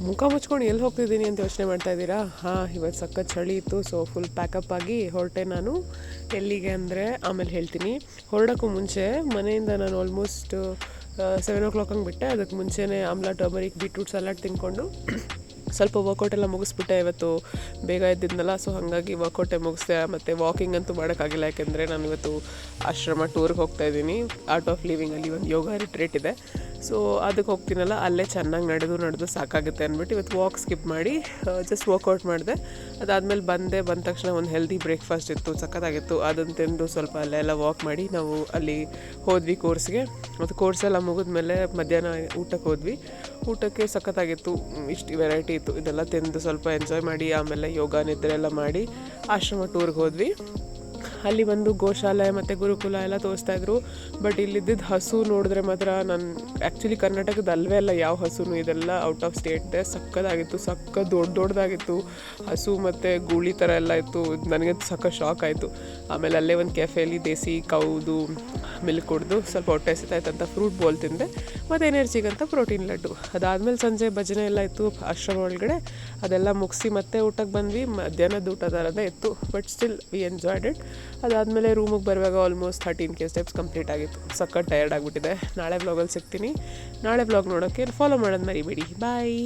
ಮುಖ ಮುಚ್ಕೊಂಡು ಎಲ್ಲಿ ಹೋಗ್ತಿದ್ದೀನಿ ಅಂತ ಯೋಚನೆ ಮಾಡ್ತಾ ಇದ್ದೀರಾ? ಹಾಂ, ಇವತ್ತು ಸಖತ್ ಚಳಿ ಇತ್ತು. ಸೊ ಫುಲ್ ಪ್ಯಾಕಪ್ ಆಗಿ ಹೊರಟೆ ನಾನು. ಎಲ್ಲಿಗೆ ಅಂದರೆ ಆಮೇಲೆ ಹೇಳ್ತೀನಿ. ಹೊರಡೋಕ್ಕೂ ಮುಂಚೆ ಮನೆಯಿಂದ ನಾನು ಆಲ್ಮೋಸ್ಟ್ 7 o'clock ಹಂಗೆ ಬಿಟ್ಟೆ. ಅದಕ್ಕೆ ಮುಂಚೆನೇ ಆಮ್ಲ, ಟರ್ಮರಿಕ್, ಬೀಟ್ರೂಟ್ ಸಲಾಡ್ ತಿಂದ್ಕೊಂಡು ಸ್ವಲ್ಪ ವರ್ಕೌಟ್ ಎಲ್ಲ ಮುಗಿಸ್ಬಿಟ್ಟೆ. ಇವತ್ತು ಬೇಗ ಎದ್ದಿದ್ನಲ್ಲ, ಸೊ ಹಾಗಾಗಿ ವರ್ಕೌಟೇ ಮುಗಿಸ್ದೆ. ಮತ್ತು ವಾಕಿಂಗ್ ಅಂತೂ ಮಾಡೋಕ್ಕಾಗಿಲ್ಲ, ಯಾಕೆಂದರೆ ನಾನು ಇವತ್ತು ಆಶ್ರಮ ಟೂರ್ಗೆ ಹೋಗ್ತಾಯಿದ್ದೀನಿ. ಆರ್ಟ್ ಆಫ್ ಲಿವಿಂಗಲ್ಲಿ ಒಂದು ಯೋಗ ರಿಟ್ರೀಟ್ ಇದೆ. ಸೊ ಅದಕ್ಕೆ ಹೋಗ್ತೀನಲ್ಲ, ಅಲ್ಲೇ ಚೆನ್ನಾಗಿ ನಡೆದು ಸಾಕಾಗುತ್ತೆ ಅಂದ್ಬಿಟ್ಟು ಇವತ್ತು ವಾಕ್ ಸ್ಕಿಪ್ ಮಾಡಿ ಜಸ್ಟ್ ವರ್ಕೌಟ್ ಮಾಡಿದೆ. ಅದಾದಮೇಲೆ ಬಂದ ತಕ್ಷಣ ಒಂದು ಹೆಲ್ದಿ ಬ್ರೇಕ್ಫಾಸ್ಟ್ ಇತ್ತು, ಸಖತ್ತಾಗಿತ್ತು. ಅದನ್ನು ತಿಂದು ಸ್ವಲ್ಪ ಅಲ್ಲೆಲ್ಲ ವಾಕ್ ಮಾಡಿ ನಾವು ಅಲ್ಲಿ ಹೋದ್ವಿ ಕೋರ್ಸ್ಗೆ. ಮತ್ತು ಕೋರ್ಸೆಲ್ಲ ಮುಗಿದ್ಮೇಲೆ ಮಧ್ಯಾಹ್ನ ಊಟಕ್ಕೆ ಹೋದ್ವಿ. ಊಟಕ್ಕೆ ಸಖತ್ತಾಗಿತ್ತು, ಇಷ್ಟು ವೆರೈಟಿ ಇತ್ತು. ಇದೆಲ್ಲ ತಿಂದು ಸ್ವಲ್ಪ ಎಂಜಾಯ್ ಮಾಡಿ ಆಮೇಲೆ ಯೋಗ ನಿದ್ರೆ ಎಲ್ಲ ಮಾಡಿ ಆಶ್ರಮ ಟೂರ್ಗೆ ಹೋದ್ವಿ. ಅಲ್ಲಿ ಬಂದು ಗೋಶಾಲೆ ಮತ್ತು ಗುರುಕುಲ ಎಲ್ಲ ತೋರಿಸ್ತಾಯಿದ್ರು. ಬಟ್ ಇಲ್ಲಿದ್ದಿದ್ದು ಹಸು ನೋಡಿದ್ರೆ ಮಾತ್ರ ನಾನು ಆ್ಯಕ್ಚುಲಿ ಕರ್ನಾಟಕದ ಅಲ್ವೇ ಅಲ್ಲ ಯಾವ ಹಸುನು, ಇದೆಲ್ಲ ಔಟ್ ಆಫ್ ಸ್ಟೇಟ್ದೆ. ಸಕ್ಕತ್ತಾಗಿತ್ತು, ದೊಡ್ಡದಾಗಿತ್ತು ಹಸು ಮತ್ತು ಗೂಳಿ ಥರ ಎಲ್ಲ ಇತ್ತು. ನನಗೆ ಶಾಕ್ ಆಯಿತು. ಆಮೇಲೆ ಅಲ್ಲೇ ಒಂದು ಕೆಫೆಯಲ್ಲಿ ದೇಸಿ ಕೌದು ಮಿಲ್ಕ್ ಕುಡಿದು ಸ್ವಲ್ಪ ಹೊಟ್ಟೆ ಹಸಿತಾಯ್ತಂತ ಫ್ರೂಟ್ ಬೋಲ್ ತಿಂದೆ, ಮತ್ತು ಎನರ್ಜಿಗಂತ ಪ್ರೋಟೀನ್ ಲಡ್ಡು. ಅದಾದಮೇಲೆ ಸಂಜೆ ಭಜನೆ ಎಲ್ಲ ಇತ್ತು ಆಶ್ರಮ ಒಳಗಡೆ. ಅದೆಲ್ಲ ಮುಗಿಸಿ ಮತ್ತೆ ಊಟಕ್ಕೆ ಬಂದ್ವಿ. ಮಧ್ಯಾಹ್ನದ ಊಟ ಥರದೇ ಇತ್ತು, but still we enjoyed it. ಅದಾದಮೇಲೆ ರೂಮಿಗೆ ಬರುವಾಗ ಆಲ್ಮೋಸ್ಟ್ 13K ಸ್ಟೆಪ್ಸ್ ಕಂಪ್ಲೀಟ್ ಆಗಿತ್ತು. ಸಖತ್ ಟಯರ್ಡ್ ಆಗಿಬಿಟ್ಟಿದೆ. ನಾಳೆ ವ್ಲಾಗಲ್ಲಿ ಸಿಗ್ತೀನಿ. ನಾಳೆ ವ್ಲಾಗ್ ನೋಡೋಕ್ಕೆ ಫಾಲೋ ಮಾಡೋದು ಮರಿಬೇಡಿ. ಬಾಯ್.